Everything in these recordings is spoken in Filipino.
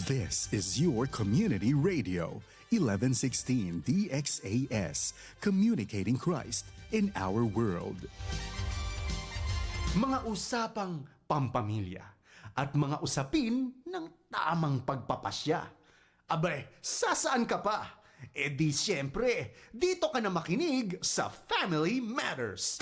This is your community radio, 1116 DXAS, communicating Christ in our world. Mga usapang pampamilya at mga usapin ng tamang pagpapasya. Abay, sasaan ka pa? E di siyempre, dito ka na makinig sa Family Matters.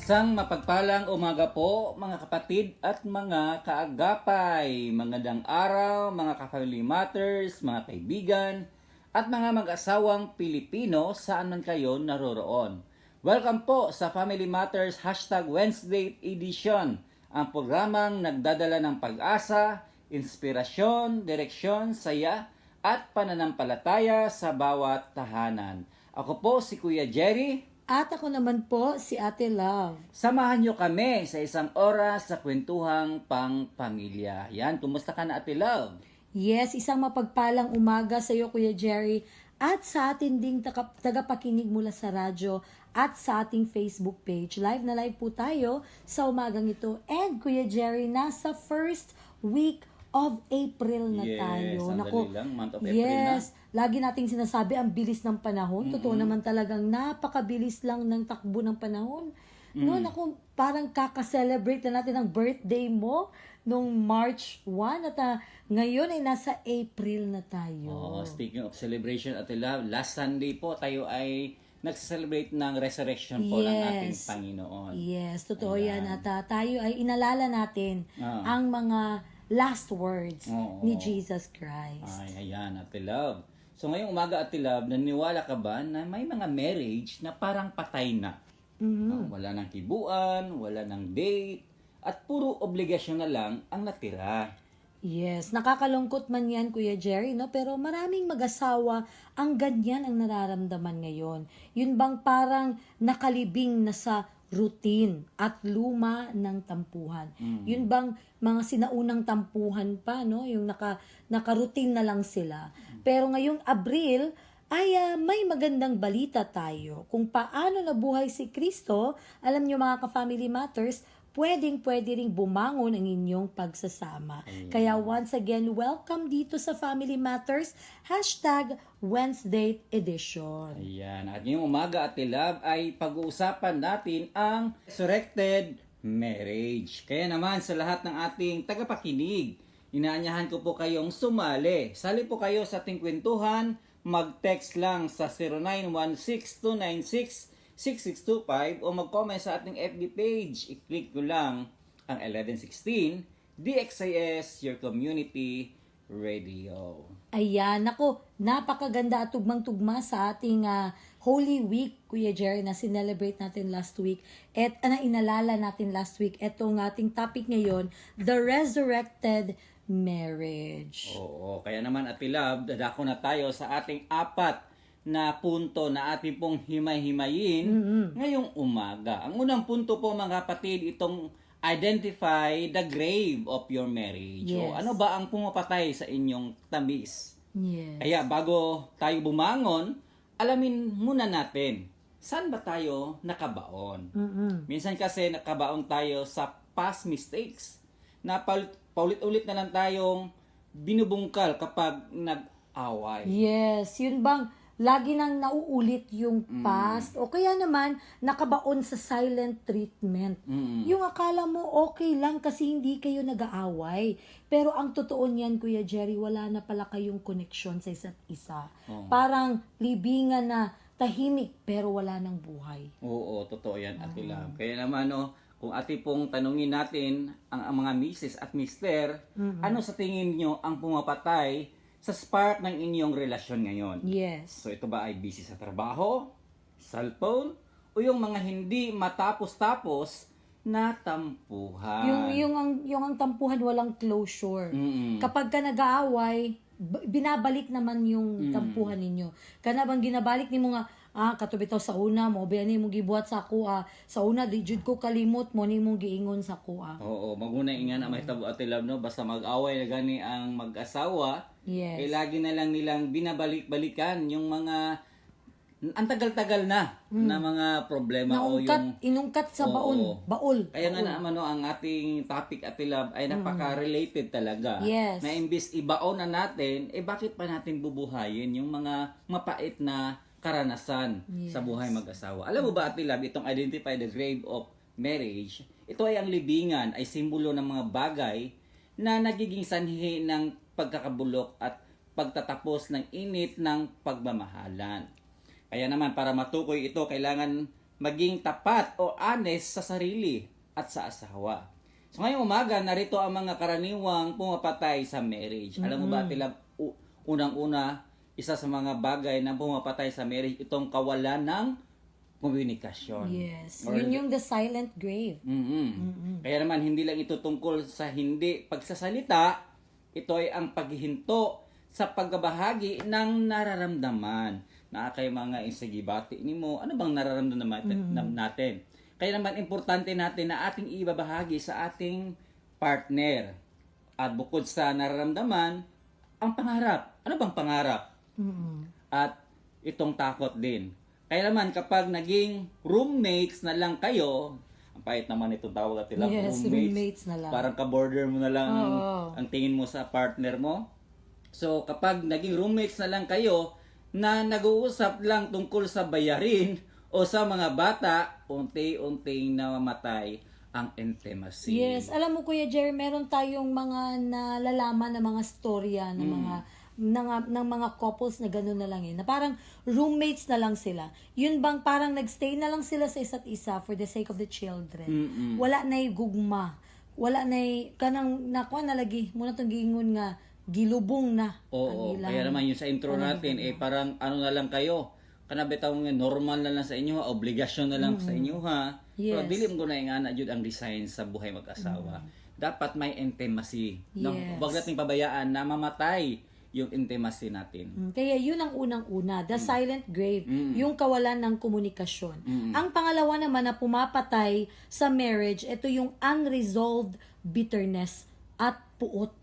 Isang mapagpalang umaga po mga kapatid at mga kaagapay, magandang araw mga ka-Family Matters, mga kaibigan at mga mag-asawang Pilipino saan man kayo naroroon. Welcome po sa Family Matters #Wednesday edition, ang programang nagdadala ng pag-asa, inspirasyon, direksyon, saya at pananampalataya sa bawat tahanan. Ako po si Kuya Jerry. At ako naman po, si Ate Love. Samahan nyo kami sa isang oras sa kwentuhang pang-pamilya. Yan, kumusta ka na Ate Love? Yes, isang mapagpalang umaga sa iyo, Kuya Jerry, at sa atin ding tagapakinig mula sa radyo at sa ating Facebook page. Live na live po tayo sa umagang ito. And Kuya Jerry, nasa first week of April na tayo. Ang Naku, dali lang, month of April yes, lagi nating sinasabi ang bilis ng panahon. Totoo naman talagang napakabilis lang ng takbo ng panahon. No, naku, parang kaka-celebrate na natin ang birthday mo nung March 1 at ngayon ay nasa April na tayo. Speaking of celebration Ate Love, last Sunday po tayo ay nagse-celebrate ng resurrection po ng ating Panginoon. Yes, totoo yan. At tayo ay inalala natin ang mga last words ni Jesus Christ. Ay, ayan, Ate Love. So ngayong umaga, Ate Love, naniwala ka ba na may mga marriage na parang patay na? Wala nang kibuan, wala nang date, at puro obligasyon na lang ang natira. Yes, nakakalungkot man yan, Kuya Jerry, no? Pero maraming mag-asawa ang ganyan ang nararamdaman ngayon. Yun bang parang nakalibing na sa routine at luma ng tampuhan. Yun bang mga sinaunang tampuhan pa, no? Yung naka-routine na lang sila. Pero ngayong Abril ay may magandang balita tayo kung paano nabuhay si Kristo. Alam niyo mga ka-Family Matters, pwede ring bumangon ang inyong pagsasama. Kaya once again, welcome dito sa Family Matters #Wednesday edition. Ayan. At ngayong umaga, Ate Love, ay pag-uusapan natin ang resurrected marriage. Kaya naman sa lahat ng ating tagapakinig, inaanyahan ko po kayong sumali. Sali po kayo sa ating kwentuhan, mag-text lang sa 0916-296-6625 o mag-comment sa ating FB page. I-click ko lang ang 1116 DXIS, your community radio. Ayan, ako, napakaganda at tugmang-tugma sa ating Holy Week, Kuya Jerry, na sinelebrate natin last week at inalala natin last week. Etong ating topic ngayon, the resurrected marriage. Oo, kaya naman Ate Love, dadako na tayo sa ating apat na punto na ating pong himay-himayin ngayong umaga. Ang unang punto po mga kapatid, itong identify the grave of your marriage. Yes. O ano ba ang pumapatay sa inyong tamis? Yes. Kaya bago tayo bumangon, alamin muna natin, saan ba tayo nakabaon? Minsan kasi nakabaon tayo sa past mistakes na paulit-ulit na lang tayong binubungkal kapag nag-away. Yes, yun bang lagi nang nauulit yung past o kaya naman nakabaon sa silent treatment. Yung akala mo okay lang kasi hindi kayo nag-aaway. Pero ang totoo niyan, Kuya Jerry, wala na pala kayong connection sa isa't isa. Parang libingan na tahimik pero wala nang buhay. Oo, totoo yan, Ate Love. Kaya naman, kung ate pong tanungin natin ang mga misis at mister, ano sa tingin nyo ang pumapatay sa spark ng inyong relasyon ngayon? Yes. So ito ba ay busy sa trabaho, cellphone, o yung mga hindi matapos-tapos na tampuhan? Yung ang tampuhan walang closure. Kapag ka nag-aaway, binabalik naman yung tampuhan ninyo. Kana bang ginabalik ni mo nga, katubi taw sa una mo ba ni mong gibuhat sa ako sa una di jud ko kalimot mo ni mong giingon sa ako Oo, maguna ingan ang mahitabo Ate Love, no? Basta mag-away na gani ang mag-asawa, Yes. lagi na lang nilang binabalik-balikan yung mga ang tagal-tagal na mga problema o yung inungkat sa Oo. baol. kaya nga naman no, ang ating topic Ate Love ay napaka-related talaga. Yes. Na imbis ibaon na natin, bakit pa natin bubuhayin yung mga mapait na karanasan sa buhay mag-asawa? Alam mo ba Ate Love, itong Identify the Grave of Marriage, ito ay ang libingan, ay simbolo ng mga bagay na nagiging sanhi ng pagkakabulok at pagtatapos ng init ng pagmamahalan. Kaya naman para matukoy ito, kailangan maging tapat o honest sa sarili at sa asawa. So ngayong umaga, narito ang mga karaniwang pumapatay sa marriage. Alam mo ba, Tila, unang-una, isa sa mga bagay na pumapatay sa marriage, itong kawalan ng komunikasyon. Yes. Or- Yun yung the silent grave. Kaya naman, hindi lang ito tungkol sa hindi pagsasalita, ito ay ang paghihinto sa pagbabahagi ng nararamdaman. Na kay mga insagibati ni mo, ano bang nararamdaman natin? Kaya naman, importante natin na ating ibabahagi sa ating partner. At bukod sa nararamdaman, ang pangarap. Ano bang pangarap? At itong takot din. Kaya naman, kapag naging roommates na lang kayo, ang pahit naman itong tawag at ilang Yes, roommates na lang. Parang ka-border mo na lang Oo. ang tingin mo sa partner mo. So, kapag naging roommates na lang kayo, na nag-uusap lang tungkol sa bayarin o sa mga bata, unti-unting namamatay ang intimacy. Yes, alam mo Kuya Jerry, meron tayong mga nalalaman na mga storya ng mga ng mga couples na gano'n na lang na parang roommates na lang sila. Yun bang parang nagstay na lang sila sa isa't isa for the sake of the children. Wala na'y gugma. Wala na'y kanang nakuha na lagi muna tong giingon nga gilubong na Oo, ang ilang- kaya naman yung sa intro natin, parang ano na lang kayo, kanabitaw nga normal na lang sa inyo, obligasyon na lang sa inyo ha. Pero Yes. dili mo na nga jud ang design sa buhay mag-asawa. Dapat may intimacy. No? Yes. Huwag nating pabayaan na mamatay yung intimacy natin. Kaya yun ang unang-una, the silent grave, yung kawalan ng komunikasyon. Ang pangalawa naman na pumapatay sa marriage, ito yung unresolved bitterness at puot.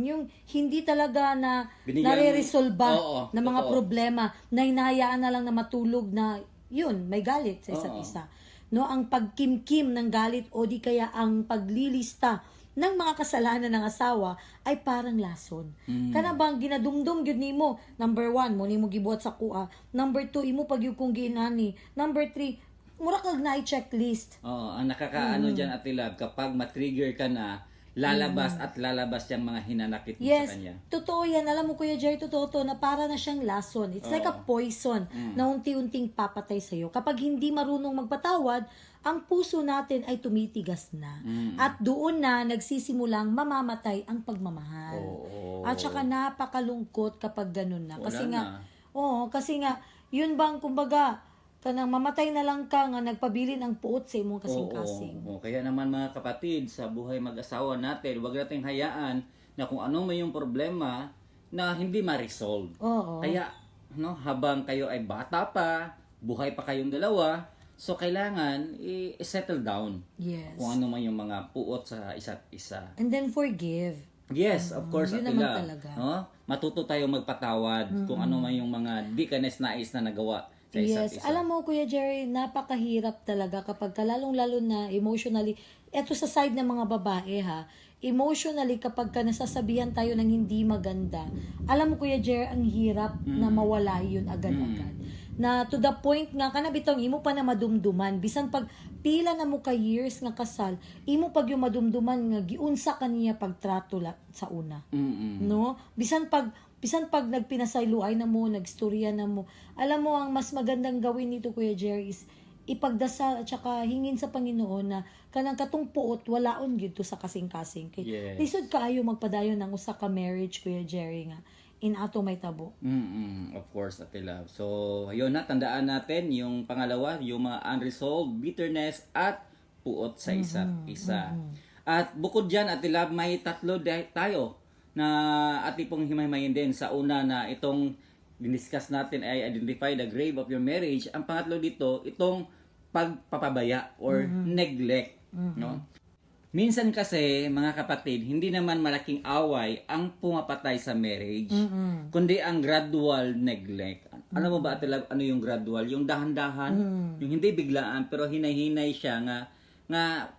Yung hindi talaga na Binigyan- nare-resolba Oo, ng mga totoo. problema, na hinahayaan na lang na matulog na yun, may galit sa isa't Oo. isa. No, ang pagkimkim ng galit o di kaya ang paglilista ng mga kasalanan ng asawa ay parang lason. Kana bang ginadumdum gyud nimo? Number 1, mo nimo gibuhat sa kuha. Number 2, imo pag yung kung ginani. Number 3, mura kag na checklist. Oo, ang nakakaano diyan Ate Love, kapag ma-trigger ka na, lalabas at lalabas yung mga hinanakit mo Yes, sa kanya. totoo yan. Alam mo Kuya Jerry, totoo to, na para na siyang lason. It's like a poison na unti-unting papatay sa'yo. Kapag hindi marunong magpatawad, ang puso natin ay tumitigas na. At doon na nagsisimulang mamamatay ang pagmamahal. Oo. At saka napakalungkot kapag ganun na. Wala Kasi na. kasi nga, yun bang kumbaga, kanang mamatay na lang ka nga nagpabilin ang puot sa imong kasing-kasing. Oo. Kaya naman mga kapatid, sa buhay mag-asawa natin, huwag nating hayaan na kung anong may yung problema na hindi ma-resolve. Oo. Kaya habang kayo ay bata pa, buhay pa kayong dalawa, so kailangan i-settle down Yes. kung ano man yung mga puot sa isa't isa. And then forgive. Yes, of course, yun Ate naman Love. talaga. No? Matuto tayong magpatawad kung ano man yung mga di ka nais na nagawa sa isa't Yes, isa. alam mo Kuya Jerry, napakahirap talaga kapag lalong-lalo na emotionally, eto sa side ng mga babae ha, emotionally kapag ka nasasabihan tayo ng hindi maganda, alam mo Kuya Jerry, ang hirap na mawala yun agad-agad. Na to the point nga, kanabitong imo pa na madumduman, bisan pag pila na mo ka years nga kasal, imo pag yung madumduman nga giunsa kaniya pagtrato sa una. No? Bisan pag nagpinasayloay na mo, nagstorya na mo, alam mo, ang mas magandang gawin nito, Kuya Jerry, is ipagdasal at saka hingin sa Panginoon na kanang katong puot, walaon gito sa kasing-kasing. Kay, Yes. lisod kaayo magpadayon ng usa ka marriage, Kuya Jerry, nga in ato may tabo. Of course, Ate Love. So, yun na, tandaan natin yung pangalawa, yung mga unresolved bitterness at puot sa isa't isa. At bukod dyan, Ate Love, may tatlo tayo na ating pong himay-himayin din. Sa una na itong diniscuss natin ay identify the grave of your marriage. Ang pangatlo dito, itong pagpapabaya or neglect. No? Minsan kasi, mga kapatid, hindi naman malaking away ang pumapatay sa marriage, kundi ang gradual neglect. Ano mo ba, Ate Love, ano yung gradual? Yung dahan-dahan, yung hindi biglaan, pero hinay-hinay siya nga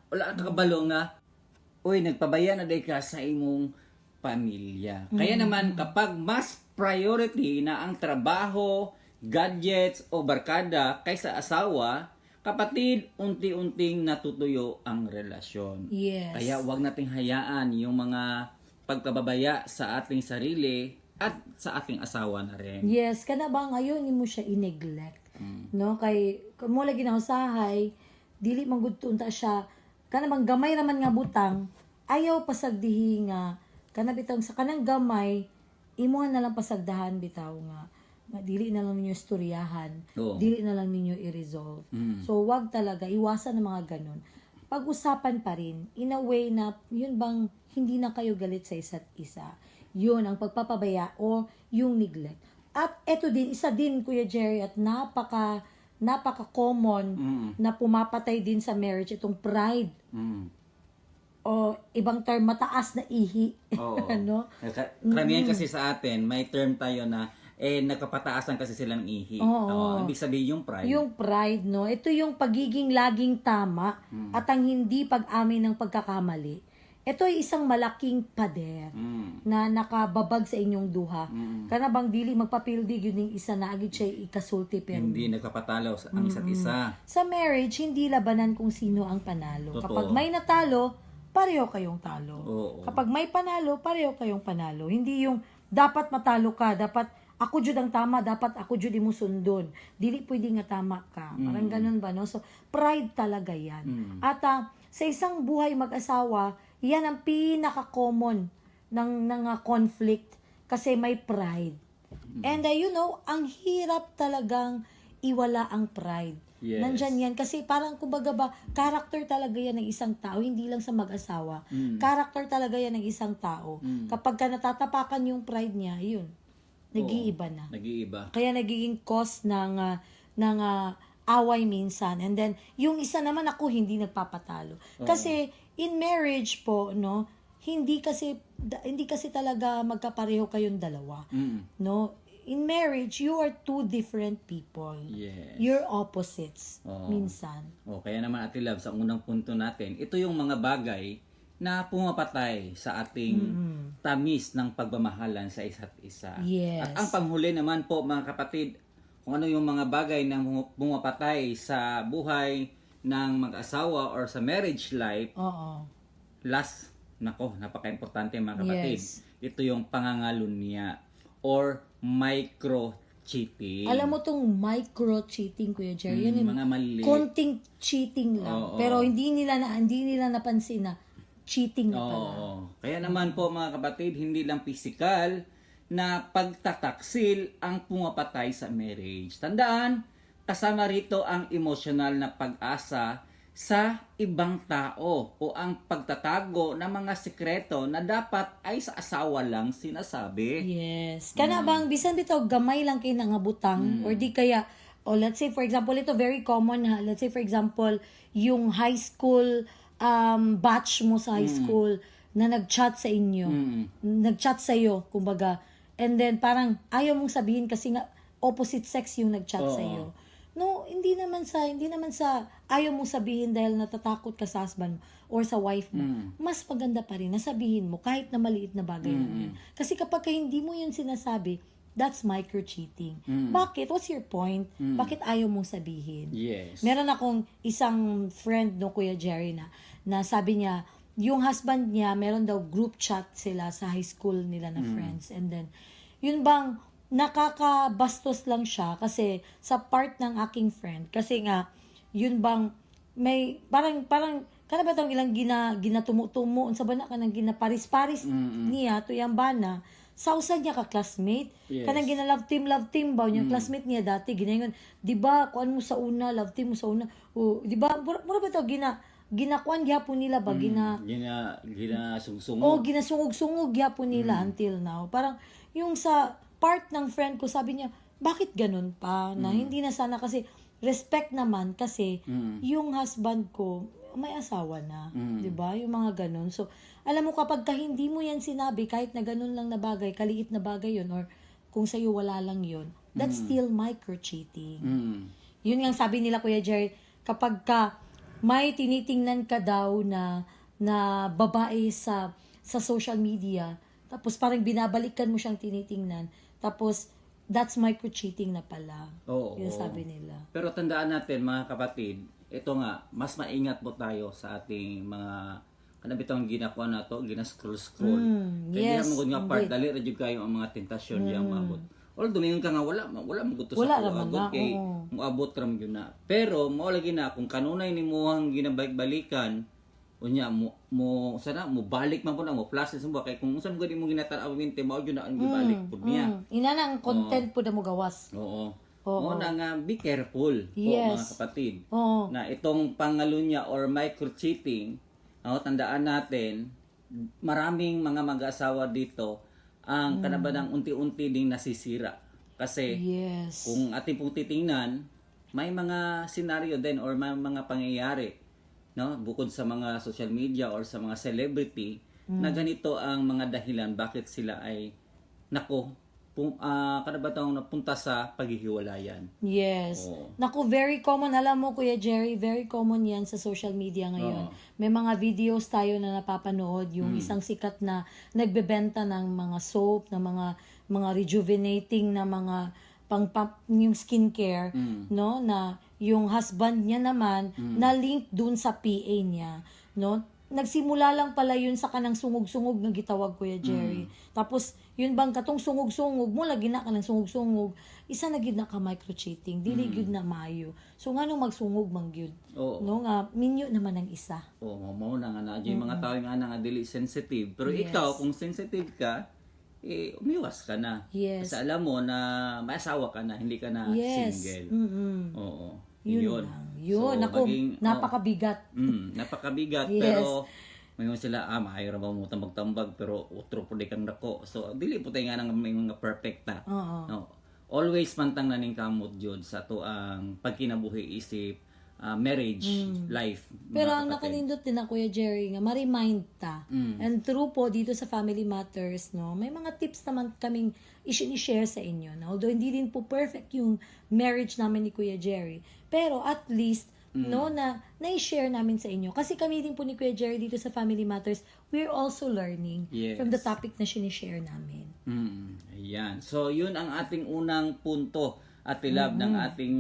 wala kang kabalo nga, uy, nagpabaya na day ka sa imong pamilya. Kaya naman, kapag mas priority na ang trabaho, gadgets, o barkada kaysa asawa, kapatid, unti-unting natutuyo ang relasyon. Yes. Kaya wag nating hayaan yung mga pagpababaya sa ating sarili at sa ating asawa na rin. Yes, kana ba ngayon mo siya i-neglect. No, kay mo lagi na usahay, dili man gud unta siya kana bang gamay raman nga butang, ayaw pasagdihi nga kana bitaw sa kanang gamay imo na lang pasagdahan bitaw nga dili na lang ninyo istoryahan, Oo. dili na lang ninyo i-resolve. So wag talaga iwasan ng mga ganun. Pag-usapan pa rin in a way na yun bang hindi na kayo galit sa isa't isa. Yun ang pagpapabaya o yung neglect. At eto din, isa din Kuya Jerry at napaka-common na pumapatay din sa marriage itong pride. O ibang term, mataas na ihi. Oo. Ano? Karamihan kasi sa atin, may term tayo na nagpapataasan kasi silang ihi. Oo. Ibig sabihin yung pride. Yung pride, no? Ito yung pagiging laging tama at ang hindi pag-amin ng pagkakamali. Ito ay isang malaking pader na nakababag sa inyong duha. Kana bang dili magpapildig yun yung isa na agad siya ikasulti pero Hindi nagpapatalo ang isa't isa. sa marriage, hindi labanan kung sino ang panalo. Totoo. Kapag may natalo, pareho kayong talo. Oo. Kapag may panalo, pareho kayong panalo. Hindi yung dapat matalo ka, dapat ako jud ang tama, dapat ako jud mo sundon. Dili pwede nga tama ka. Parang ganun ba, no? So, pride talaga yan. At sa isang buhay mag-asawa, yan ang pinaka-common ng conflict kasi may pride. And you know, ang hirap talagang iwala ang pride. Yes. Nandyan yan. Kasi parang kumbaga ba, character talaga yan ng isang tao, hindi lang sa mag-asawa. Character talaga yan ng isang tao. Kapag ka natatapakan yung pride niya, yun, nag-iiba na. Nag-iiba. Kaya nagiging cause ng away minsan. And then, yung isa naman ako, hindi nagpapatalo. Kasi, in marriage po, no, hindi kasi talaga magkapareho kayong dalawa. No? In marriage, you are two different people. Yes. You're opposites, Oo. minsan. Kaya naman Ate Love, sa unang punto natin, ito yung mga bagay na pumapatay sa ating tamis ng pagmamahalan sa isa't isa. Yes. At ang panghuli naman po mga kapatid, kung ano yung mga bagay na pumapatay sa buhay ng mag-asawa or sa marriage life, Oo. last, napaka-importante mga kapatid. Yes. Ito yung pangangalunya or micro-cheating. Alam mo tong micro-cheating, Kuya Jerry, yun yung mga mali. konting cheating lang. Oo. Pero hindi nila napansin na cheating na pala. Oo. Kaya naman po mga kapatid, hindi lang physical na pagtataksil ang pumapatay sa marriage. Tandaan, kasama rito ang emotional na pag-asa sa ibang tao o ang pagtatago ng mga sikreto na dapat ay sa asawa lang sinasabi. Yes. Kana bang bisan bitaw gamay lang kay nangabutang or di kaya let's say for example ito very common ha. Let's say for example yung high school batch mo sa high school na nag-chat sa inyo. Nag-chat sa iyo kumbaga. And then parang ayaw mong sabihin kasi nga opposite sex yung nag-chat sa iyo. No, hindi naman sa ayaw mong sabihin dahil natatakot ka sa husband mo or sa wife mo. Mas maganda pa rin na sabihin mo kahit na maliit na bagay lang yun. Kasi kapag hindi mo yun sinasabi, that's micro-cheating. Bakit? What's your point? Bakit ayaw mong sabihin? Yes. Meron akong isang friend no Kuya Jerry na sabi niya, yung husband niya, meron daw group chat sila sa high school nila na friends. And then, yun bang nakakabastos lang siya kasi sa part ng aking friend kasi nga yun bang may parang kana ba tong ilang ginatumutumo unsa ba na kanang ginaparis-paris niya to yang bana sa usa niya ka classmate kanang love team ba yung classmate niya dati ginaingon di ba kuan mo sa una love team mo sa una di ba mura ba to ginakuan gyapon nila ba ginasungsungog. ginasungog-sungog gyapon nila until now parang yung sa part ng friend ko, sabi niya, bakit ganun pa? Na hindi na sana kasi, respect naman kasi yung husband ko, may asawa na. 'Di ba? Yung mga ganun. So, alam mo kapag hindi mo yan sinabi, kahit na ganun lang na bagay, kaliit na bagay yun, or kung sa'yo wala lang yun, that's still micro-cheating. Yun nga sabi nila, Kuya Jerry, kapag ka may tinitingnan ka daw na babae sa social media, tapos parang binabalikan mo siyang tinitingnan, tapos that's micro-cheating na pala. Oo. Yun sabi nila. Pero tandaan natin mga kapatid, ito nga, mas maingat po tayo sa ating mga kanabitang ginakuha na to, ginascroll-scroll. Kaya yes, di nga part, indeed. dali radyo kayo ang mga tentasyon diyang maabot. Although, dumingon ka nga, wala magutos Wala ako naman abot na, kay oo. muabot ram yun na. Pero, maulagi na, kung kanunay ni mo ang ginabalik-balikan, unya mo balik man po na mo plus sa kay kung unsa mo gani mo ginatanaw te mao gyud na ang gibalik pud niya. Ina na ang content po na mo gawas. Oo. Oo. Mo na nga be careful po Yes. mga kapatid. Oo. Na itong pangalunya or micro cheating, tandaan natin maraming mga mag-asawa dito ang kanabadang unti-unti ding nasisira. Kasi Yes. kung ating pong titingnan, may mga senaryo din or may mga pangyayari, no? Bukod sa mga social media or sa mga celebrity, na ganito ang mga dahilan bakit sila ay napunta sa paghihiwalayan. Yes. Oo. Naku, very common. Alam mo, Kuya Jerry, very common yan sa social media ngayon. Oo. May mga videos tayo na napapanood, yung isang sikat na nagbebenta ng mga soap, ng mga rejuvenating na mga yung skincare, no, na yung husband niya naman na link dun sa PA niya, no. Nagsimula lang pala yun sa kanang sungog-sungog nga gitawag, Kuya Jerry. Tapos yun bang katong sungog-sungog mo lagi na kanang sungog-sungog, isa na gyud na ka micro-cheating, dili gyud na maayo. So ngano magsungog man gyud, Oo. no, nga minyo naman ang isa. Oo, mao na nga na yung mga tao nga na nga dili sensitive. Pero Yes. ikaw kung sensitive ka, umiwas ka na. Yes. Kasi alam mo na may asawa ka na, hindi ka na Yes. single. Oo. Yun lang. Yun, So, ako, maging- napakabigat. napakabigat Yes. pero mayon sila maayo ra ba mo magtambag pero utro po di kang dako. So dili po tayo nga nang may mga perfecta. Oo. No. Always pantang naning kamot jud sa to ang pagkinabuhi isip marriage life. Pero mga ang kapatid. nakanindot din na Kuya Jerry nga ma-remind ta. And true po dito sa Family Matters, no, may mga tips naman kaming i-share sa inyo. No? Although hindi din po perfect yung marriage namin ni Kuya Jerry, pero at least no na i-share namin sa inyo. Kasi kami din po ni Kuya Jerry dito sa Family Matters, we're also learning Yes. from the topic na sinishare namin. Ayan. So, yun ang ating unang punto at love ng ating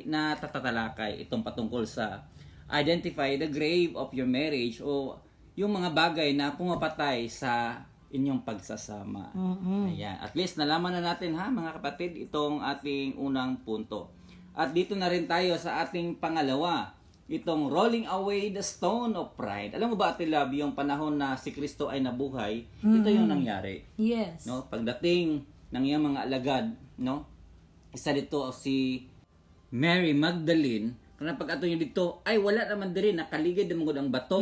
natatatalakay itong patungkol sa identify the grave of your marriage o yung mga bagay na pumapatay sa inyong pagsasama. Ayan. At least nalaman na natin ha mga kapatid itong ating unang punto. At dito na rin tayo sa ating pangalawa. Itong rolling away the stone of pride. Alam mo ba, Ate Love, yung panahon na si Kristo ay nabuhay, ito yung nangyari. Yes. No, pagdating ng iyang mga alagad, no? Isa dito si Mary Magdalene, kana pag ato niya dito, ay wala naman diri nakaligid mo ang bato.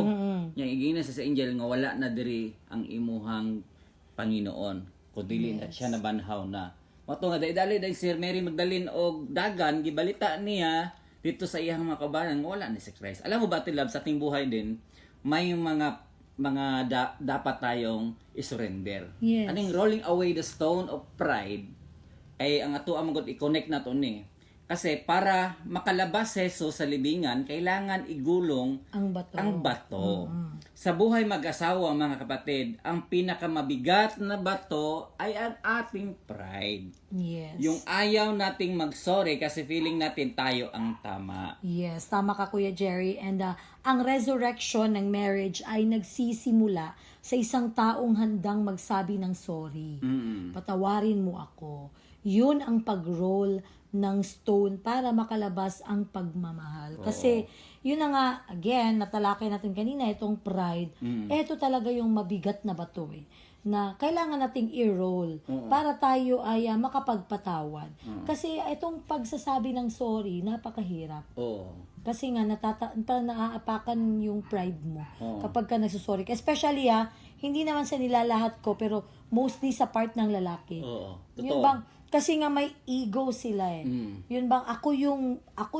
Yang igina sa angel nga wala na diri ang imuhang Panginoon. Kundi na siya nabanhaw na. Mato nga dali si Mary Magdalene og dagan gibalita niya dito sa iyang mga kabanan nga wala ni si Christ. Alam mo ba, Tilab, sa ating buhay din, may mga dapat tayong isurrender. Yes. Aning rolling away the stone of pride ay ang ato ang i-connect na to ni. Kasi para makalabas si Jesus sa libingan, kailangan igulong Ang bato. Sa buhay mag-asawa, mga kapatid, ang pinakamabigat na bato ay ang ating pride. Yes. Yung ayaw nating mag-sorry kasi feeling natin tayo ang tama. Yes, tama ka Kuya Jerry. And ang resurrection ng marriage ay nagsisimula sa isang taong handang magsabi ng sorry. Patawarin mo ako. Yun ang pag-roll ng stone para makalabas ang pagmamahal. Kasi yun na nga, again, natalakay natin kanina, itong pride, eto talaga yung mabigat na bato eh. na kailangan nating i-roll para tayo ay makapagpatawad. Kasi itong pagsasabi ng sorry, napakahirap. Oo. Kasi nga parang naaapakan yung pride mo kapag ka nagsusorry. Especially hindi naman sa nilalahat ko, pero mostly sa part ng lalaki. Oo. Yun Totoo. bang, kasi nga may ego sila Yun bang, ako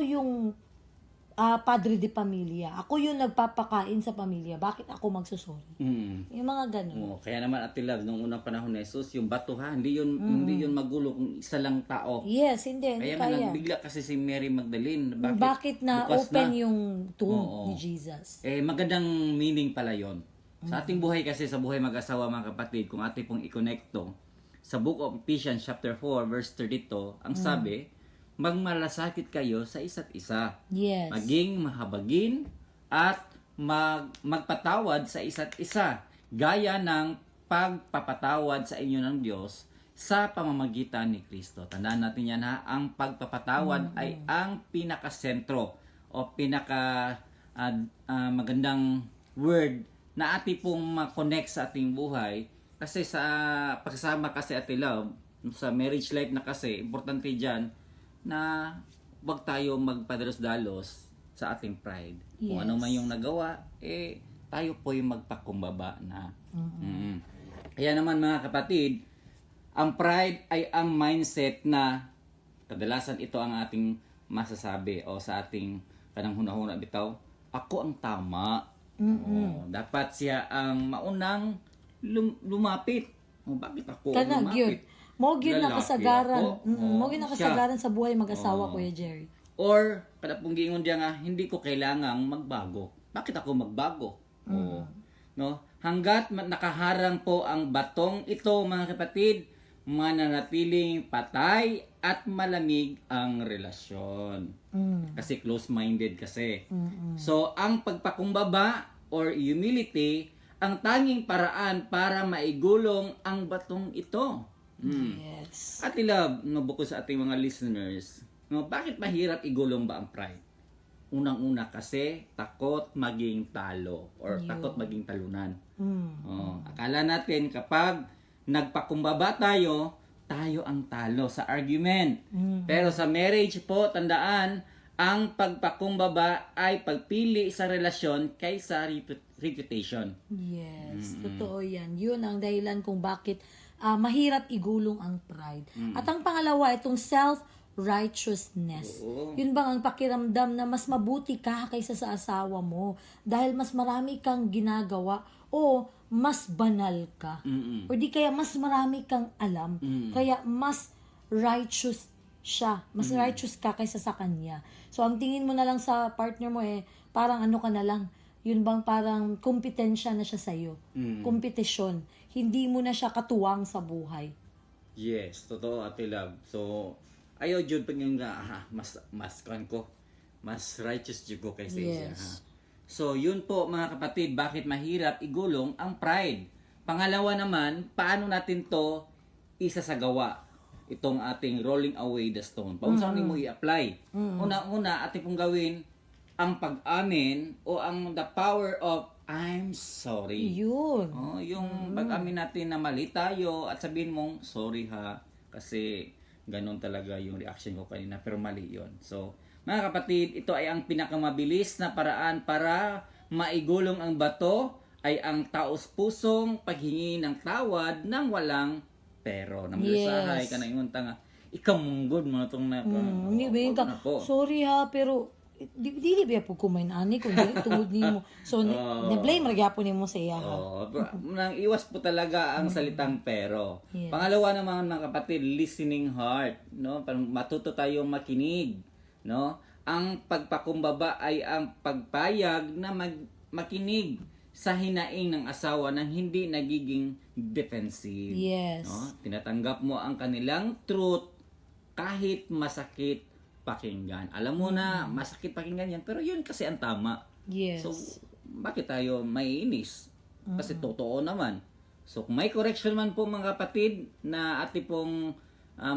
yung padre de pamilya. Ako yung nagpapakain sa pamilya. Bakit ako magsusorry? Yung mga ganun. Oo. Kaya naman, Ate Love, nung unang panahon ni Jesus, yung batuhan, hindi yun magulo kung isa lang tao. Yes, hindi Kaya kaya. nagbigla kasi si Mary Magdalene. Bakit na Bukas open na? yung tomb Oo. ni Jesus? Magandang meaning pala yon. Sa ating buhay kasi, sa buhay mag-asawa mga kapatid, kung ating pong i-connecto, sa Book of Ephesians chapter 4 verse 32, ang sabi, magmalasakit kayo sa isa't isa. Yes. Maging mahabagin at magpatawad sa isa't isa, gaya ng pagpapatawad sa inyo ng Diyos sa pamamagitan ni Kristo. Tandaan natin yan ang pagpapatawad ay ang pinakasentro o magandang word na ating pong ma-connect sa ating buhay. Kasi sa pagsasama kasi, Ate Love, sa marriage life na kasi, importante dyan na wag tayo magpadalos-dalos sa ating pride. Kung ano man yung nagawa, tayo po yung magpakumbaba na. Kaya naman mga kapatid, ang pride ay ang mindset na kadalasan ito ang ating masasabi o sa ating kanang hunahuna bitaw, ako ang tama. Dapat siya ang maunang lumapit. Bakit ako lumapit? Mo gyud na Lalaki kasagaran. ako. Mo gyud na kasagaran sa buhay mag-asawa, Kuya Jerry. Or, kada pong giingon diya nga, hindi ko kailangang magbago. Bakit ako magbago? No? Hanggat nakaharang po ang batong ito, mga kapatid, mananatiling patay at malamig ang relasyon. Kasi close-minded kasi. So, ang pagpakumbaba or humility, ang tanging paraan para maigulong ang batong ito. Yes. Ate Love, bukod sa ating mga listeners, bakit mahirap igulong ba ang pride? Unang-una kasi takot maging talo or takot maging talunan. Akala natin kapag nagpakumbaba tayo ang talo sa argument. Pero sa marriage po, tandaan, ang pagpakumbaba ay pagpili sa relasyon kaysa reputation. Yes, totoo yan. Yun ang dahilan kung bakit mahirap igulong ang pride. At ang pangalawa, itong self-righteousness. Yun bang ang pakiramdam na mas mabuti ka kaysa sa asawa mo dahil mas marami kang ginagawa o mas banal ka. O di kaya mas marami kang alam. Kaya mas righteous siya. Mas righteous ka kaysa sa kanya. So, ang tingin mo na lang sa partner mo parang ano ka na lang. Yun bang parang kompetensya na siya sa'yo. Kompetisyon. Hindi mo na siya katuwang sa buhay. Yes, totoo, Ate Love. So, ayaw jud pag yung mas righteous jud ko kaysa siya. Yes. So, yun po mga kapatid, bakit mahirap igulong ang pride. Pangalawa naman, paano natin to isasagawa? Itong ating rolling away the stone. Paano saan mo i-apply? Una-una, ating pong gawin ang pag-amin o ang the power of I'm sorry. Yun. Yung pag-amin natin na mali tayo at sabihin mong sorry kasi ganun talaga yung reaction ko kanina pero mali yun. So, mga kapatid, ito ay ang pinakamabilis na paraan para maigulong ang bato ay ang taos-pusong paghingi ng tawad ng walang pero. Namalusahay ka na ingon nga, ikaw munggod mo na itong sorry pero dili ba po kumain ani kung dili tungod nimo. So na-blame ra gyapon nimo sa iya. Nang iwas po talaga ang salitang pero. Yes. Pangalawa naman mga kapatid, listening heart, no? Matuto tayong makinig, no? Ang pagpakumbaba ay ang pagpayag na makinig sa hinaing ng asawa nang hindi nagiging defensive. Yes. No? Tinatanggap mo ang kanilang truth kahit masakit pakinggan. Alam mo na masakit pakinggan yan, pero yun kasi ang tama. Yes. So, bakit tayo maiinis? Kasi totoo naman. So, kung may correction man po mga kapatid na ating pong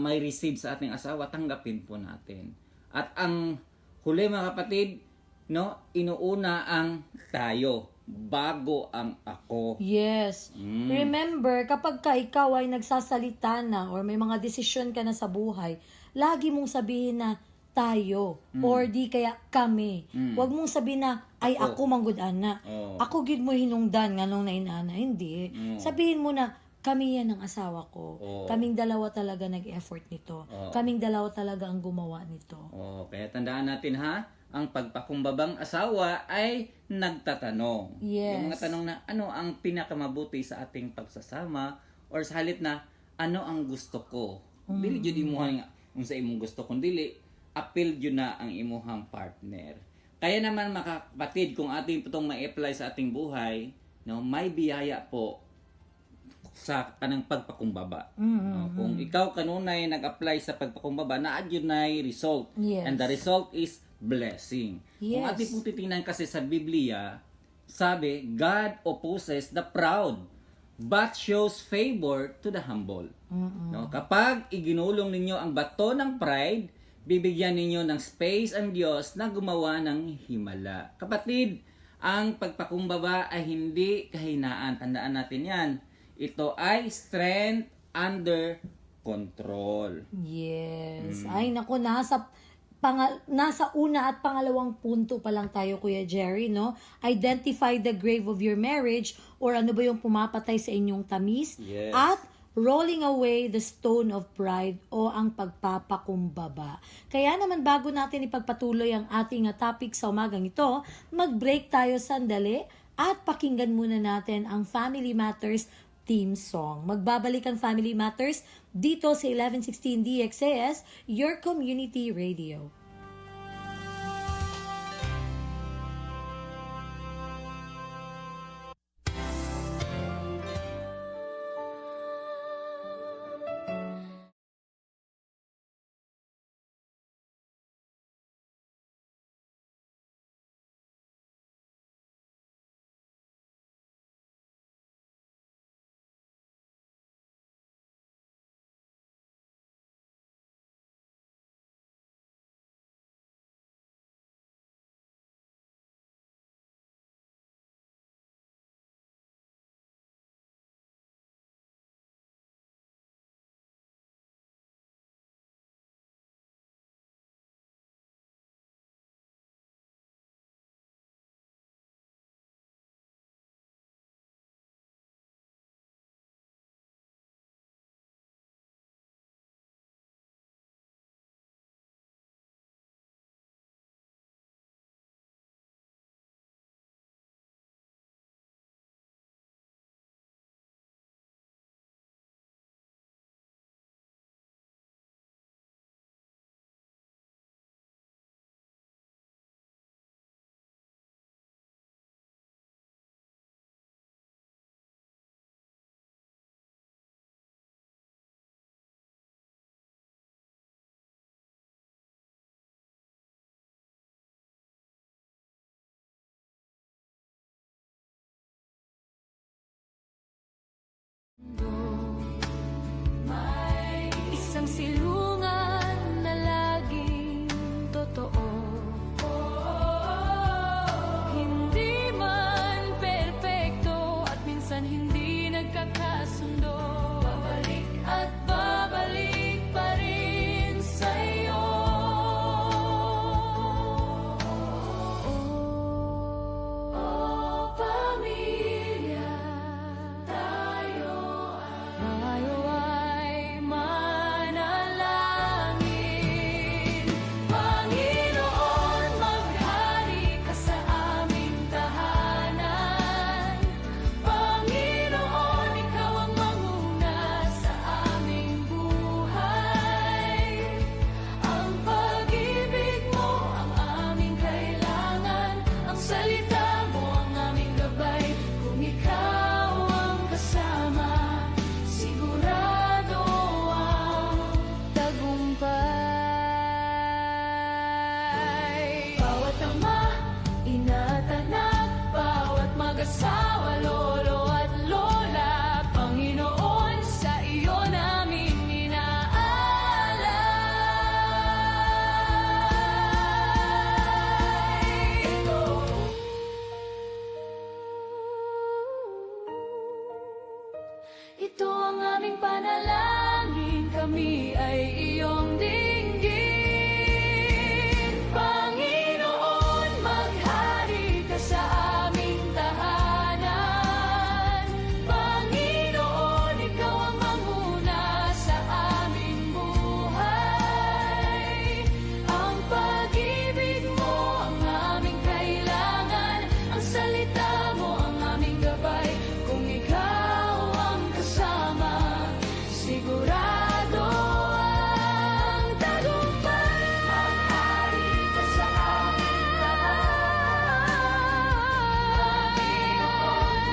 may receive sa ating asawa, tanggapin po natin. At ang huli mga kapatid, no, inuuna ang tayo. bago ang ako. Yes. Remember, kapag ikaw ay nagsasalita na or may mga desisyon ka na sa buhay, lagi mong sabihin na tayo or di kaya kami. Huwag mong sabihin na ay ako manggod ana. Ako gid mo hinungdan nganong nainana. Hindi. Sabihin mo na kami yan ang asawa ko. Kaming dalawa talaga nag-effort nito. Kaming dalawa talaga ang gumawa nito. Kaya tandaan natin ha, ang pagpakumbabang asawa ay nagtatanong. Yes. Yung mga tanong na ano ang pinakamabuti sa ating pagsasama or sa halip na ano ang gusto ko. Dili jud imuhang kung sa imong gusto kung dili appeal jud na ang imuhang partner. Kaya naman mga kapatid, kung ating itong ma-apply sa ating buhay, no, may biyaya po sa kanang pagpakumbaba. Kung ikaw kanunay nag-apply sa pagpakumbaba, naadyo na result. Yes. And the result is blessing. Kung Yes. ating pong titingnan kasi sa Biblia, sabi, God opposes the proud, but shows favor to the humble. No? Kapag iginulong ninyo ang bato ng pride, bibigyan ninyo ng space ang Diyos na gumawa ng himala. Kapatid, ang pagpakumbaba ay hindi kahinaan. Tandaan natin yan. Ito ay strength under control. Yes. Ay, naku, nasa una at pangalawang punto pa lang tayo, Kuya Jerry, no? Identify the grave of your marriage or ano ba yung pumapatay sa inyong tamis. Yes. At rolling away the stone of pride o ang pagpapakumbaba. Kaya naman bago natin ipagpatuloy ang ating topic sa umagang ito, mag-break tayo sandali at pakinggan muna natin ang Family Matters theme song. Magbabalik ang Family Matters dito sa 1116 DXAS, your community radio. ang aming panalangin, kami ay iyong dinggin. Panginoon, maghari ka sa aming tahanan. Panginoon, ikaw ang manguna sa aming buhay. Ang pag-ibig mo ang aming kailangan, ang salita mo ang aming gabay. Kung ikaw ang kasama, sigurado ang tagumpay. Maghari ka sa aming tahanan. Panginoon,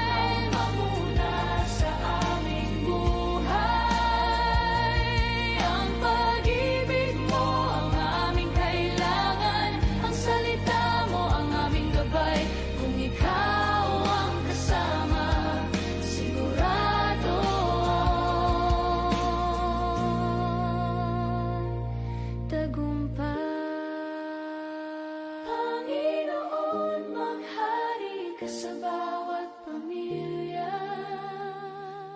mamuna sa aming buhay. Ang pag-ibig mo ang aming kailangan, ang salita mo ang aming gabay. Kung ikaw ang kasama, sigurado tagumpay. Panginoon, maghari ka sa bawat pamilya.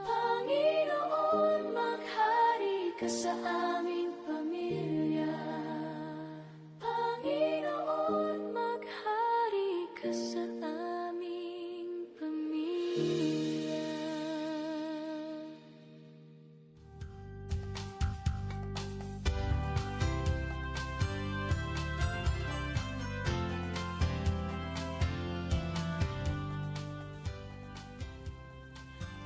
Panginoon, maghari ka sa aming pamilya. Panginoon, maghari ka sa aming pamilya.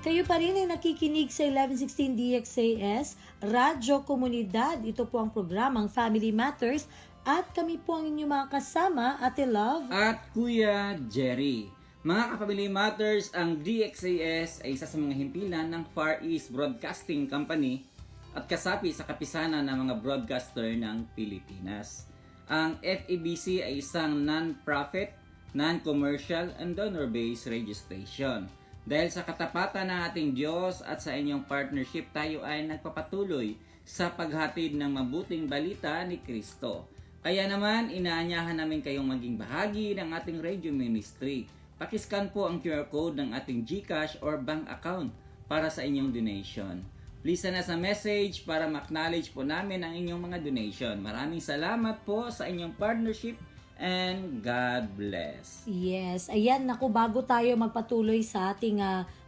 Kayo pa rin ay nakikinig sa 1116 DXAS, Radyo Komunidad. Ito po ang programang Family Matters at kami po ang inyong mga kasama, Ate Love. At Kuya Jerry. Mga ka-Family Matters, ang DXAS ay isa sa mga himpilan ng Far East Broadcasting Company at kasapi sa kapisanan ng mga broadcaster ng Pilipinas. Ang FEBC ay isang non-profit, non-commercial, and donor-based radio station. Dahil sa katapatan ng ating Diyos at sa inyong partnership, tayo ay nagpapatuloy sa paghatid ng mabuting balita ni Kristo. Kaya naman, inaanyahan namin kayong maging bahagi ng ating radio ministry. Pakiscan po ang QR code ng ating GCash or bank account para sa inyong donation. Please send us a message para ma-acknowledge po namin ang inyong mga donation. Maraming salamat po sa inyong partnership and God bless. Yes, ayan, naku, bago tayo magpatuloy sa ating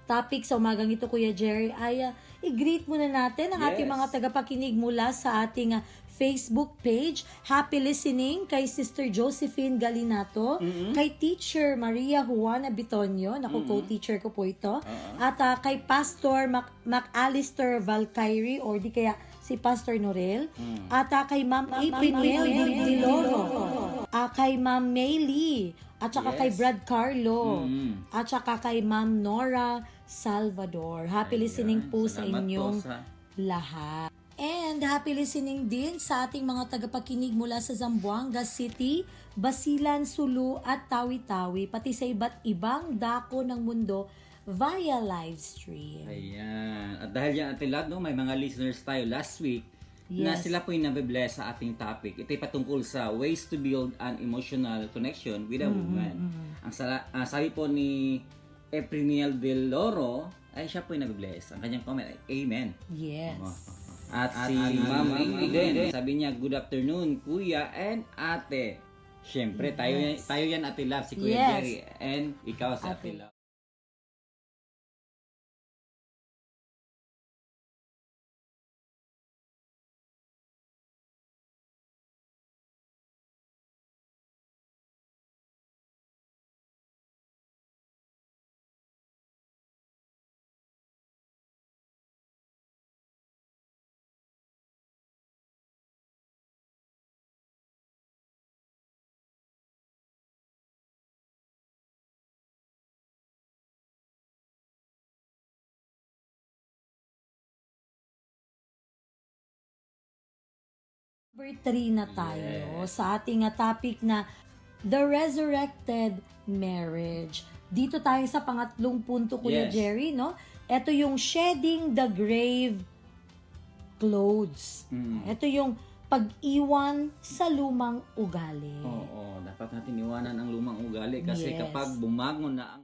topic sa umagang ito, Kuya Jerry, ay i-greet muna natin ang ating Yes. mga tagapakinig mula sa ating Facebook page. Happy listening kay Sister Josephine Galinato, kay Teacher Maria Juana Bitonio, naku, co-teacher ko po ito, at kay Pastor McAllister Valkyrie, or di kaya si Pastor Norel, at kay Ma'am April Diloro, kay Ma'am Maylie, at saka Yes. kay Brad Carlo, at saka kay Ma'am Nora Salvador. Happy Ayan. listening po sa Salamat po inyong sa- lahat. And happy listening din sa ating mga tagapakinig mula sa Zamboanga City, Basilan, Sulu at Tawi-Tawi, pati sa iba't ibang dako ng mundo via live stream. Ayan. At dahil yan, Ate Love, no, may mga listeners tayo last week na Yes. sila po yung nabibless sa ating topic. Ito'y patungkol sa ways to build an emotional connection with a woman. Ang sabi po ni April Del Loro, ay siya po yung nabibless. Ang kanyang comment ay Amen. Yes. At si Ma'am Amy din, sabi niya, good afternoon, Kuya and Ate. Siyempre, tayo yan, Ate Love, si Kuya Yes. Jerry, and ikaw si Ate Ate. Love. Number 3 na tayo sa ating topic na The Resurrected Marriage. Dito tayo sa pangatlong punto, Kuya Yes. Jerry, no? Ito yung shedding the grave clothes. Ito yung pag-iwan sa lumang ugali. Oo, dapat natin iwanan ang lumang ugali kasi Yes. kapag bumangon na ang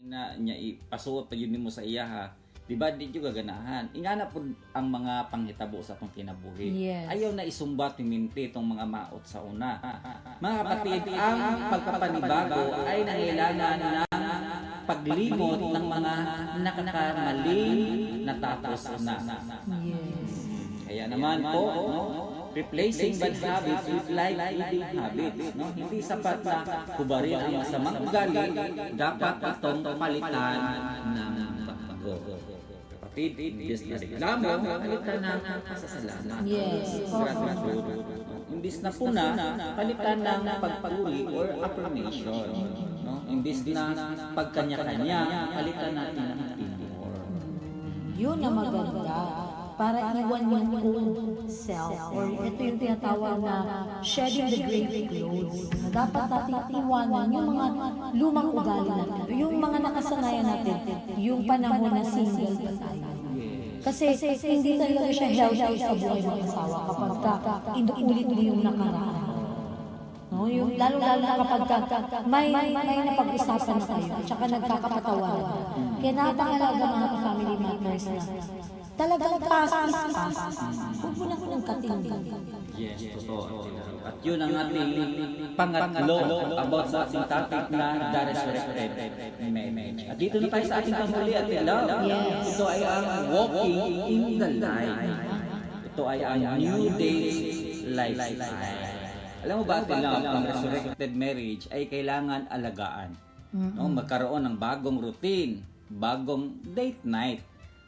na niya ipasuot pa yun mo sa iya ha. Di ba di juga ganahan. Ingana po ang mga panghitabo sa atong kinabuhi. Yes. Ayaw na isumbat minti itong mga maot sa una. Mga kapatid, ang pagpapanibago ay nangailangan ng paglimot ng mga nakakamaling natapos na. Yes. Kaya naman po, no, replacing bad habits with life-giving habits. No? Hindi sapat na kubarin ang masamang ugali, dapat itong palitan ng pagbago. Kapatid, imbis na reklamo, palitan ng kasasalanan. Yes. Gratitude. Imbis na puna, palitan ng pagpaguri or affirmation. No? Imbis na pagkanya-kanya, palitan natin ng timor. Yun ang maganda. Para iwan yung old self. Or ito yung tinatawag na shedding the grave clothes. Na dapat natin iwanan yung mga lumang ugali natin. Yung mga nakasanayan natin. Yung panahon na single pa tayo. Kasi hindi talaga siya healthy sa buhay ng asawa kapag inuulit mo yung nakaraan. No, yung lalo-lalo na kapag may napag-usapan na kayo at saka nagkakapatawaran. Kaya napangalaga mga family matters na talagang past is past. Huwag mo na kung katingin. Yes, totoo. At yun ang ating pangatlo about sa ating topic na The Resurrected Marriage. At dito na tayo sa ating panghuli at love. Yes. Ito ay ang walking in the light. Ito ay ang new day lifestyle. Alam mo ba ate love, ang resurrected marriage ay kailangan alagaan. No, magkaroon ng bagong routine, bagong date night,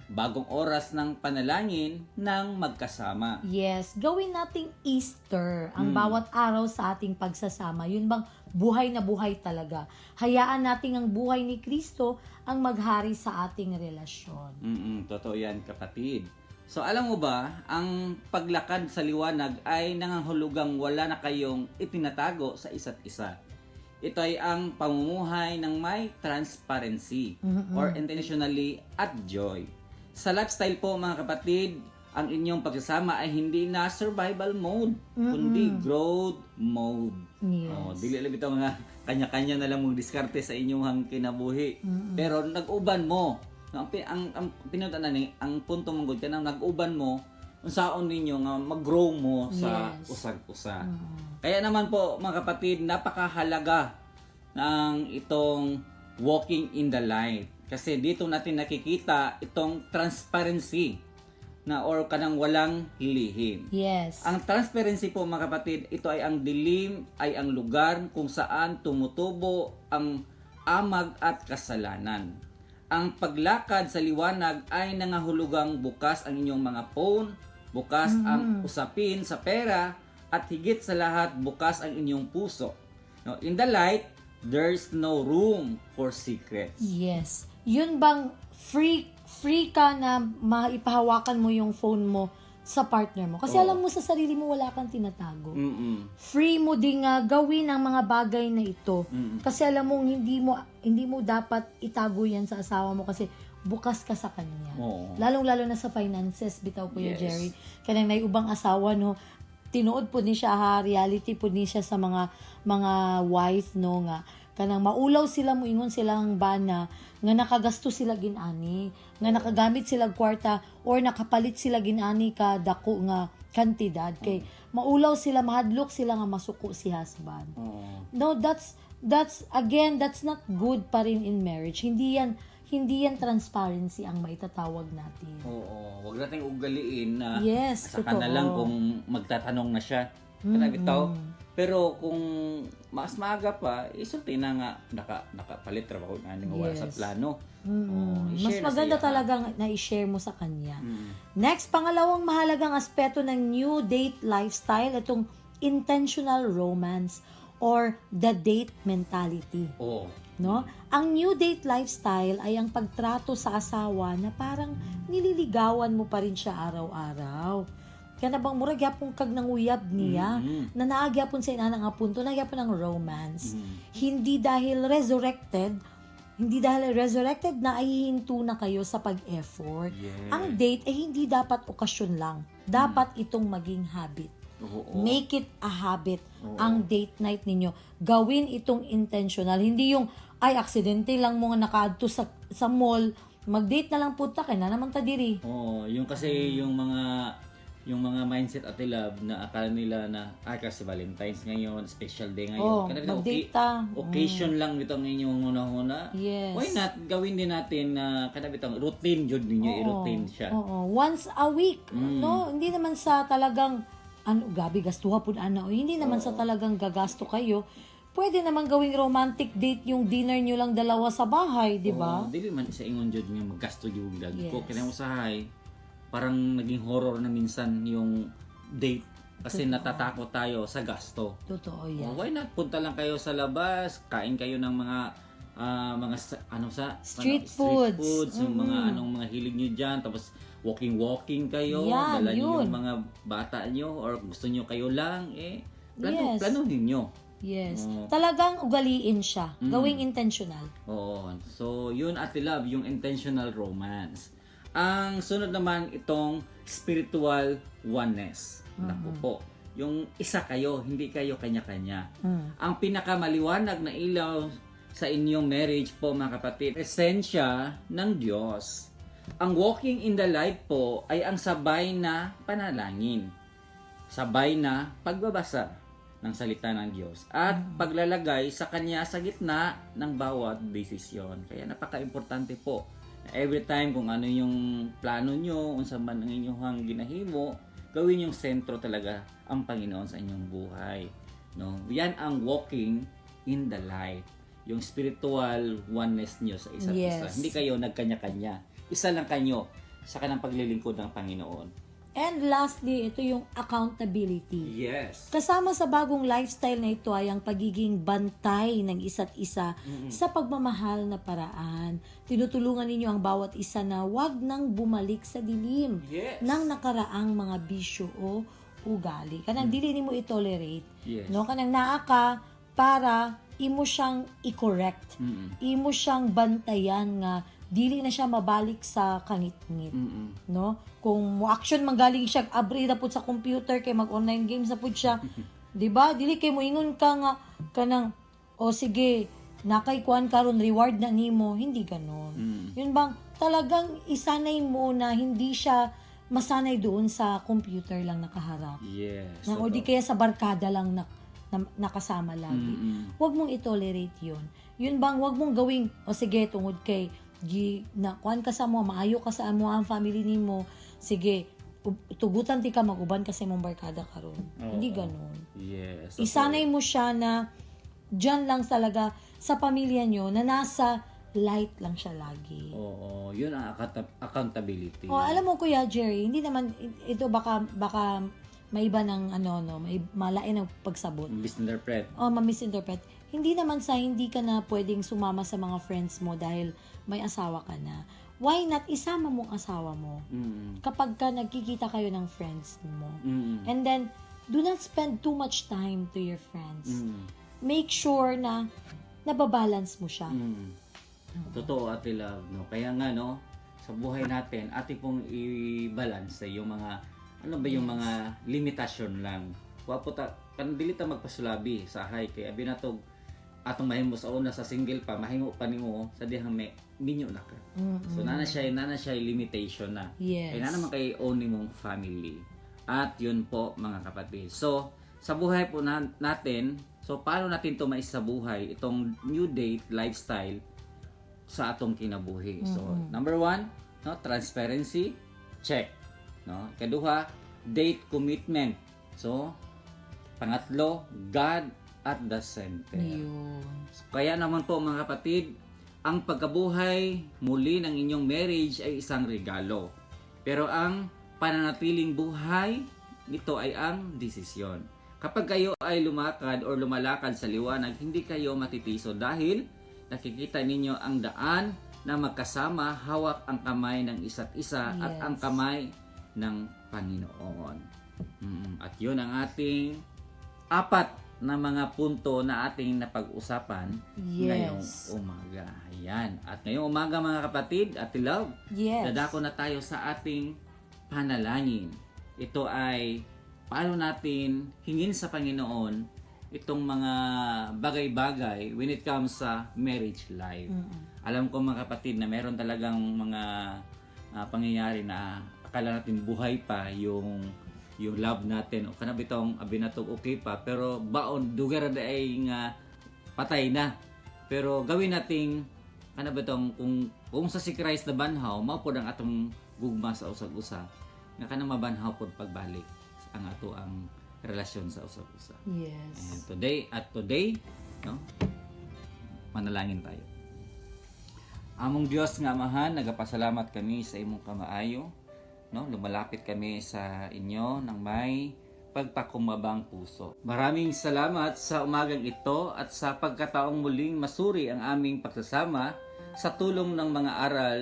bagong oras ng panalangin ng magkasama. Yes, gawin nating Easter ang bawat araw sa ating pagsasama. Yun bang buhay na buhay talaga. Hayaan nating ang buhay ni Kristo ang maghari sa ating relasyon. Totoo yan kapatid. So alam mo ba, ang paglakad sa liwanag ay nangangahulugang wala na kayong itinatago sa isa't isa. Ito ay ang pamumuhay ng may transparency or intentionally at joy. Sa lifestyle po mga kapatid, ang inyong pagsasama ay hindi na survival mode, kundi growth mode. Yes. Dili lang ito mga kanya-kanya na lang mong diskarte sa inyong kinabuhi. Pero nag-uban mo. No, ang pinuntahan ni, ang punto mong good ka na nag-uban mo, unsaon ninyo nga mag-grow mo sa Yes. usag-usa. Kaya naman po mga kapatid, napakahalaga ng itong walking in the light. Kasi dito natin nakikita itong transparency na or kanang walang lihim. Yes. Ang transparency po mga kapatid, ito ay ang dilim, ay ang lugar kung saan tumutubo ang amag at kasalanan. Ang paglakad sa liwanag ay nangahulugang bukas ang inyong mga phone, bukas ang usapin sa pera, at higit sa lahat bukas ang inyong puso. No, in the light, there's no room for secrets. Yes. Yun bang free ka na maipahawakan mo yung phone mo sa partner mo? Kasi alam mo sa sarili mo wala kang tinatago. Free mo ding gawin ang mga bagay na ito. Kasi alam mo hindi mo dapat itago yan sa asawa mo kasi bukas ka sa kanya. Lalong-lalo na sa finances, bitaw ko yung Yes. Jerry. Kanang naibang asawa no, tinuod po ni siya reality po ni siya sa mga wife no nga kanang maulaw sila moingon silang bana nga nakagasto sila ginani nga nakagamit sila kwarta or nakapalit sila ginani ka dako nga kantidad kay maulaw sila mahadlok sila nga masuko si husband. No, that's again that's not good pa rin in marriage. Hindi yan transparency ang maitatawag natin. Oo, wag nating ugaliin na Yes, saka na totoo. lang kung magtatanong na siya. Bitaw. Pero kung mas maaga pa, isulti na nga nakapalit trabaho na wala sa Yes. plano. Mas i-share na maganda siya. talaga na i-share mo sa kanya. Next, pangalawang mahalagang aspeto ng new date lifestyle, itong intentional romance or the date mentality. Oo. No? Ang new date lifestyle ay ang pagtrato sa asawa na parang nililigawan mo pa rin siya araw-araw. Kaya na bang mura gyapon kag nang uyab niya na naagyapon sa inana nga punto na gyapon ng romance. Hindi dahil resurrected na ay hihinto na kayo sa pag-effort. Ang date ay hindi dapat okasyon lang. Dapat itong maging habit. Make it a habit ang date night ninyo. Gawin itong intentional. Hindi yung ay aksidente lang mo nga nakaadto sa mall, mag-date na lang punta kay na naman ta diri. Oo, yung kasi yung mga mindset at love na akala nila na kasi Valentine's ngayon, special day ngayon. Oh, Kaya mag-date ta. occasion lang dito ang inyong una-una. Yes. Why not gawin din natin na kanabitang routine jud ninyo, i-routine siya. Oo, once a week, no? Hindi naman sa talagang gabi gastuha pud ana, o hindi naman sa talagang gagasto kayo. Pwede naman gawing romantic date yung dinner nyo lang dalawa sa bahay, di ba? Dili man sa ingon jud nga maggasto jud Yes. ko kaya usahay. Parang naging horror na minsan yung date kasi natatakot tayo sa gasto. Totoo yan. Why not punta lang kayo sa labas, kain kayo ng mga Street street foods. foods, yung mga mga hilig nyo diyan, tapos walking kayo, Yan, dala niyo yun. yung mga bata nyo or gusto nyo kayo lang Yes. planuhin nyo. Yes. Talagang ugaliin siya. Gawing intentional. Oo. So, yun Ate Love, yung intentional romance. Ang sunod naman itong spiritual oneness. Naku po. Yung isa kayo, hindi kayo kanya-kanya. Ang pinakamaliwanag na ilaw sa inyong marriage po mga kapatid, esensya ng Diyos. Ang walking in the light po ay ang sabay na panalangin. Sabay na pagbabasa ng salita ng Diyos at paglalagay sa Kanya sa gitna ng bawat desisyon. Kaya napaka-importante po na every time kung ano yung plano nyo, unsa man ang inyong ginahimo, gawin yung sentro talaga ang Panginoon sa inyong buhay. No? Yan ang walking in the light. Yung spiritual oneness nyo sa isa't isa. Yes. Hindi kayo nagkanya-kanya. Isa lang kayo sa kanang paglilingkod ng Panginoon. And lastly, ito yung accountability. Yes. Kasama sa bagong lifestyle na ito ay ang pagiging bantay ng isa't isa sa pagmamahal na paraan. Tinutulungan ninyo ang bawat isa na wag nang bumalik sa dilim Yes. ng nakaraang mga bisyo o ugali. Kanang dili nimo i-tolerate. Yes. No, kanang naa ka para imo siyang i-correct. Imo siyang bantayan nga dili na siya mabalik sa kangit-ngit. No? Kung mo action manggaling siya abri na pud sa computer kay mag-online games na pud siya. 'Di ba? Dili kay mo ingon ka nga kanang sige, nakay kuan karon reward na nimo, hindi ganon. Yun bang talagang isanay mo na hindi siya masanay doon sa computer lang nakaharap. Yes. Na, o di kaya sa barkada lang nakasama lagi. Huwag mong i-tolerate yun. Yun bang, huwag mong gawing, sige, tungod kay, na kuan ka sa mo, maayo ka sa mo ang family nimo, sige, tugutan ti ka, mag-uban ka sa mong barkada karon. Hindi ganun. Yes. Isanay mo siya na dyan lang talaga sa pamilya nyo na nasa light lang siya lagi. Oo, yun ang accountability. Alam mo Kuya Jerry, hindi naman ito baka may iba ng may malain ang pagsabot. Misinterpret. Ma-misinterpret. Hindi naman sa hindi ka na pwedeng sumama sa mga friends mo dahil may asawa ka na. Why not isama mo ang asawa mo? Kapag ka nagkikita kayo ng friends mo. And then, do not spend too much time to your friends. Make sure na nababalance mo siya. Totoo, Ate Love, no? Kaya nga, no, sa buhay natin, ati pong i-balance yung mga, yung mga limitasyon lang. Wapo dili ta magpasulabi sa hay, kaya binatog, atong mahimo sa una sa single pa, mahimo pa nimo sa dihang minyo na ka. So, nana siya limitation na. Yes. Kaya na naman kay own mong family. At yun po, mga kapatid. So, sa buhay po natin, so paano natin to maisabuhay itong new date lifestyle sa atong kinabuhi. So, number 1, no, transparency, check. No? Ikaduha, date commitment. So, pangatlo, God at the center. Yun. Kaya naman po mga kapatid, ang pagkabuhay muli ng inyong marriage ay isang regalo. Pero ang pananatiling buhay nito ay ang desisyon. Kapag kayo ay lumalakad sa liwanag, hindi kayo matitiso dahil nakikita ninyo ang daan na magkasama, hawak ang kamay ng isa't isa at ang kamay ng Panginoon. At yun ang ating 4 na mga punto na ating napag-usapan ngayong umaga. Ayan. At ngayong umaga mga kapatid, Ate Love, dadako na tayo sa ating panalangin. Ito ay paano natin hingin sa Panginoon itong mga bagay-bagay when it comes sa marriage life. Alam ko mga kapatid na meron talagang mga pangyayari na akala natin buhay pa yung love natin o kanang bitong abinatog okay pa pero baon dugar na ay nga patay na. Pero gawin nating kanang bitong kung sa si Christ na banhaw mao pod ang atong gugma sa usag-usa nga kanang mabanhaw pod pagbalik ang ato ang relasyon sa usag-usa. Yes. And today, no? Manalangin tayo. Among Dios nga Amahan, nagapasalamat kami sa imong kamaayo, no? Lumalapit kami sa inyo nang may pagpakumabang puso. Maraming salamat sa umagang ito at sa pagkataong muling masuri ang aming pagsasama sa tulong ng mga aral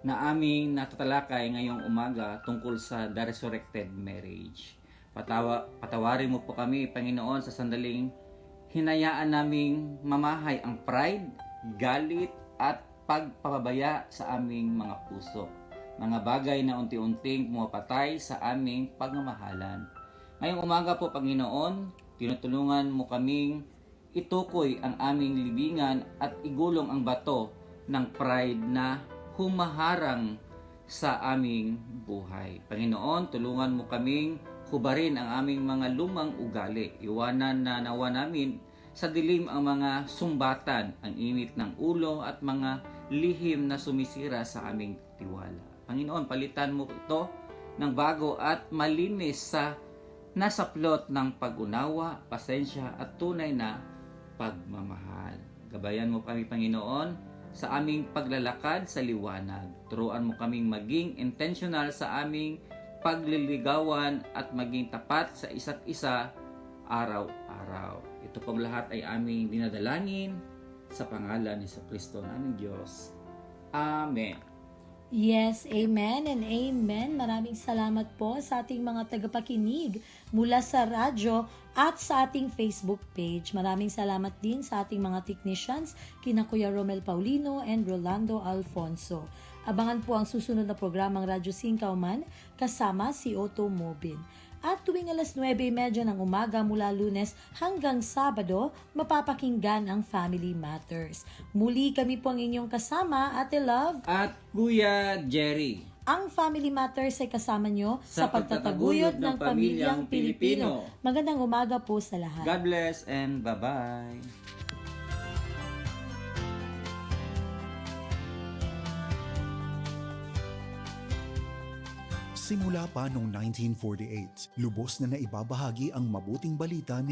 na aming natatalakay ngayong umaga tungkol sa the resurrected marriage. Patawarin mo po kami, Panginoon, sa sandaling hinayaan naming mamahay ang pride, galit, at pagpapabaya sa aming mga puso. Mga bagay na unti-unting pumapatay sa aming pagmamahalan. Ngayong umaga po, Panginoon, tinutulungan mo kaming itukoy ang aming libingan at igulong ang bato ng pride na humaharang sa aming buhay. Panginoon, tulungan mo kaming hubarin ang aming mga lumang ugali. Iwanan na nawa namin sa dilim ang mga sumbatan, ang init ng ulo at mga lihim na sumisira sa aming tiwala. Panginoon, palitan mo ito ng bago at malinis sa nasaplot ng pag-unawa, pasensya at tunay na pagmamahal. Gabayan mo kami, Panginoon, sa aming paglalakad sa liwanag. Turuan mo kaming maging intentional sa aming pagliligawan at maging tapat sa isa't isa araw-araw. Ito pong lahat ay aming dinadalangin sa pangalan ni Kristo naming Diyos. Amen. Yes, amen and amen. Maraming salamat po sa ating mga tagapakinig mula sa radyo at sa ating Facebook page. Maraming salamat din sa ating mga technicians, kina Kuya Romel Paulino and Rolando Alfonso. Abangan po ang susunod na programang Radyo Singkauman kasama si Otto Mobin. At tuwing alas 9:30 ng umaga mula Lunes hanggang Sabado, mapapakinggan ang Family Matters. Muli kami po ang inyong kasama, Ate Love. At Kuya Jerry. Ang Family Matters ay kasama nyo Sa pagtataguyod ng pamilyang Pilipino. Magandang umaga po sa lahat. God bless and bye-bye. Simula pa noong 1948, lubos na naibabahagi ang mabuting balita ni